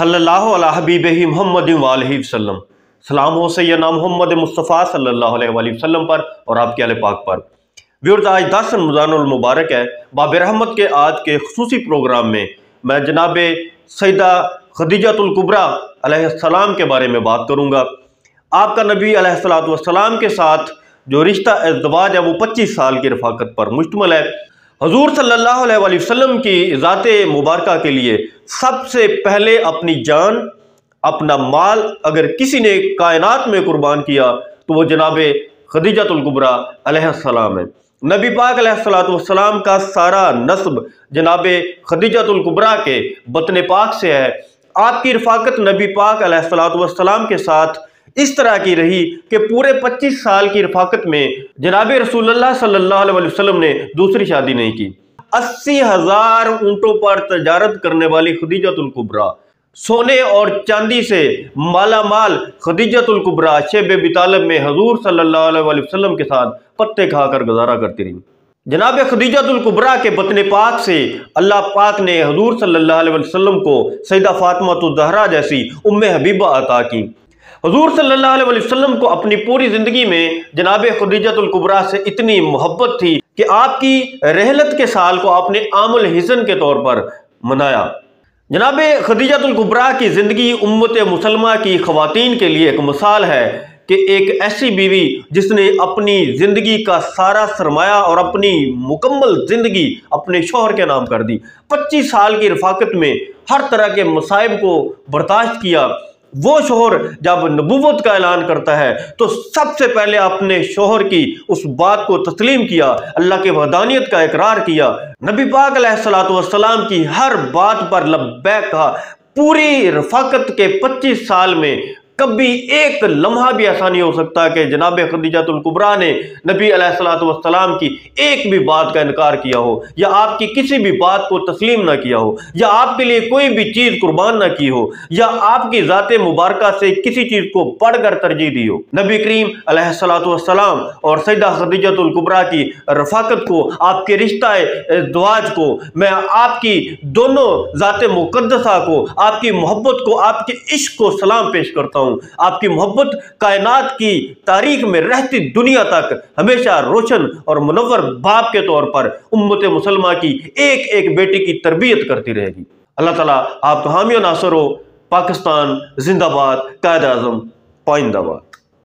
صلی اللہ علیہ حبیبہ محمد وآلہ وسلم۔ سلام ہو سیدنا محمد مصطفیٰ صلی اللہ علیہ وآلہ وسلم پر اور آپ کے اہل پاک پر۔ ویورز، آج 10 رمضان المبارک ہے۔ باب رحمت کے آج کے خصوصی پروگرام میں میں جناب سیدہ خدیجہ الکبریٰ علیہ السلام کے بارے میں بات کروں گا۔ آپ کا نبی علیہ السلام کے ساتھ جو رشتہ ازدواج ہے وہ 25 سال کی رفاقت پر مشتمل ہے۔ حضور صلی اللہ علیہ وآلہ وسلم کی ذات مبارکہ کے لیے سب سے پہلے اپنی جان، اپنا مال اگر کسی نے کائنات میں قربان کیا تو وہ جناب خدیجہ الکبریٰ علیہ السلام ہے۔ نبی پاک علیہ السلام کا سارا نسب جناب خدیجہ الکبریٰ کے بطن پاک سے ہے۔ آپ کی رفاقت نبی پاک علیہ السلام کے ساتھ اس طرح کی رہی کہ پورے 25 سال کی رفاقت میں جناب رسول اللہ صلی اللہ علیہ وسلم نے دوسری شادی نہیں کی۔ 80,000 اونٹوں پر تجارت کرنے والی خدیجہ الکبریٰ، سونے اور چاندی سے مالا مال خدیجہ الکبریٰ شیب ابی طالب میں حضور صلی اللہ علیہ وسلم کے ساتھ پتے کھا کر گزارا کرتی رہی۔ جناب خدیجہ الکبریٰ کے بطن پاک سے اللہ پاک نے حضور صلی اللہ علیہ وسلم کو سیدہ فاطمہ الزہرا جیسی ام حبیبہ عطا کی۔ حضور صلی اللہ علیہ وسلم کو اپنی پوری زندگی میں جناب خدیجہ الکبریٰ سے اتنی محبت تھی کہ آپ کی رحلت کے سال کو آپ نے عام الحزن کے طور پر منایا۔ جناب خدیجہ الکبریٰ کی زندگی امت مسلمہ کی خواتین کے لیے ایک مثال ہے کہ ایک ایسی بیوی جس نے اپنی زندگی کا سارا سرمایہ اور اپنی مکمل زندگی اپنے شوہر کے نام کر دی۔ 25 سال کی رفاقت میں ہر طرح کے مصائب کو برداشت کیا۔ وہ شوہر جب نبوت کا اعلان کرتا ہے تو سب سے پہلے اپنے شوہر کی اس بات کو تسلیم کیا، اللہ کے وحدانیت کا اقرار کیا، نبی پاک علیہ السلام کی ہر بات پر لبیک کہا۔ پوری رفاقت کے 25 سال میں کبھی ایک لمحہ بھی ایسا نہیں ہو سکتا کہ جناب خدیجہ الکبریٰ نے نبی علیہ السلام کی ایک بھی بات کا انکار کیا ہو، یا آپ کی کسی بھی بات کو تسلیم نہ کیا ہو، یا آپ کے لیے کوئی بھی چیز قربان نہ کی ہو، یا آپ کی ذات مبارکہ سے کسی چیز کو بڑھ کر ترجیح دی ہو۔ نبی کریم علیہ السلام اور سیدہ خدیجہ الکبریٰ کی رفاقت کو، آپ کے رشتہ ازدواج کو، میں آپ کی دونوں ذات مقدسہ کو، آپ کی محبت کو، آپ کے عشق کو سلام پیش کرتا ہوں۔ آپ کی محبت کائنات کی تاریخ میں رہتی دنیا تک ہمیشہ روشن اور منور باپ کے طور پر امت مسلمہ کی ایک ایک بیٹی کی تربیت کرتی رہے گی۔ اللہ تعالیٰ آپ کو حامی و ناصر ہو۔ پاکستان زندہ باد، قائد اعظم پائندہ باد۔